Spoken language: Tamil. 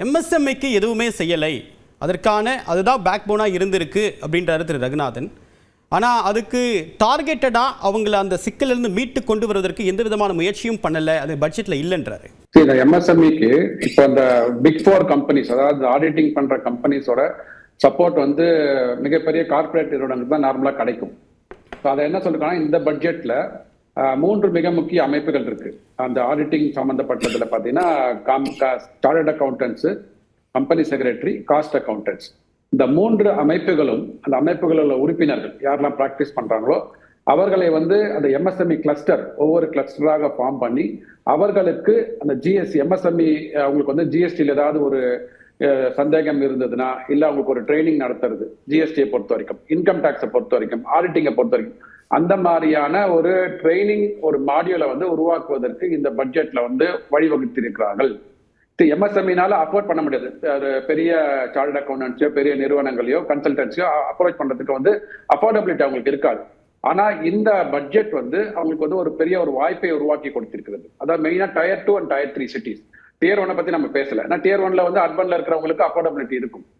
எம்எஸ்எம்ஐக்கு எதுவுமே செய்யலை, அதுதான் பேக் போனாக இருந்திருக்கு அப்படின்றாரு திரு ரகுநாதன். ஆனால் அதுக்கு டார்கெட்டடாக அவங்கள அந்த சிக்கலிருந்து மீட்டு கொண்டு வருவதற்கு எந்த விதமான முயற்சியும் பண்ணலை, அது பட்ஜெட்டில் இல்லைன்றாரு. இந்த எம்எஸ்எம்இக்கு இப்போ இந்த பிக் 4 கம்பெனிஸ், அதாவது ஆடிட்டிங் பண்ற கம்பெனிஸோட சப்போர்ட் வந்து மிகப்பெரிய கார்பரேட் நிறுவனங்களுக்கு தான் நார்மலாக கிடைக்கும். ஸோ அதை என்ன சொல்லிருக்காங்கன்னா, இந்த பட்ஜெட்ல 3 மிக முக்கிய அமைப்புகள் இருக்கு அந்த ஆடிட்டிங் சம்பந்தப்பட்டதுல. பார்த்தீங்கன்னா chartered accountants, company secretary, cost accountants, இந்த 3 அமைப்புகளும் அந்த அமைப்புகளில் உறுப்பினர்கள் யாரெல்லாம் பிராக்டிஸ் பண்றாங்களோ அவர்களை வந்து அந்த எம்எஸ்எம்இ கிளஸ்டர் ஒவ்வொரு கிளஸ்டராக ஃபார்ம் பண்ணி அவர்களுக்கு அந்த ஜிஎஸ்டி எம்எஸ்எம்இ அவங்களுக்கு வந்து ஜிஎஸ்டியில் ஏதாவது ஒரு சந்தேகம் இருந்ததுன்னா இல்லை அவங்களுக்கு ஒரு ட்ரைனிங் நடத்துறது, ஜிஎஸ்டியை பொறுத்த வரைக்கும், இன்கம் டேக்ஸை பொறுத்த வரைக்கும், ஆடிட்டிங்கை பொறுத்த வரைக்கும், அந்த மாதிரியான ஒரு ட்ரைனிங் ஒரு மாடியூலை வந்து உருவாக்குவதற்கு இந்த பட்ஜெட்ல வந்து வழிவகுத்திருக்கிறார்கள். எம்எஸ்எம்இனால அஃபோர்ட் பண்ண முடியாது. பெரிய சார்ட்டர்ட் அக்கௌண்டன்ட்ஸோ பெரிய நிறுவனங்களையோ கன்சல்டன்சியோ அப்ரோச் பண்றதுக்கு வந்து அஃபோர்டபிலிட்டி அவங்களுக்கு இருக்காது. ஆனா இந்த பட்ஜெட் வந்து அவங்களுக்கு வந்து ஒரு பெரிய ஒரு வாய்ப்பை உருவாக்கி கொடுத்திருக்கிறது. அதாவது மெயினா Tier 2 and Tier 3 cities. Tier 1 பத்தி நம்ம பேசல. Tier 1ல வந்து அர்பன்ல இருக்கிறவங்களுக்கு அஃபோர்டபிலிட்டி இருக்கும்.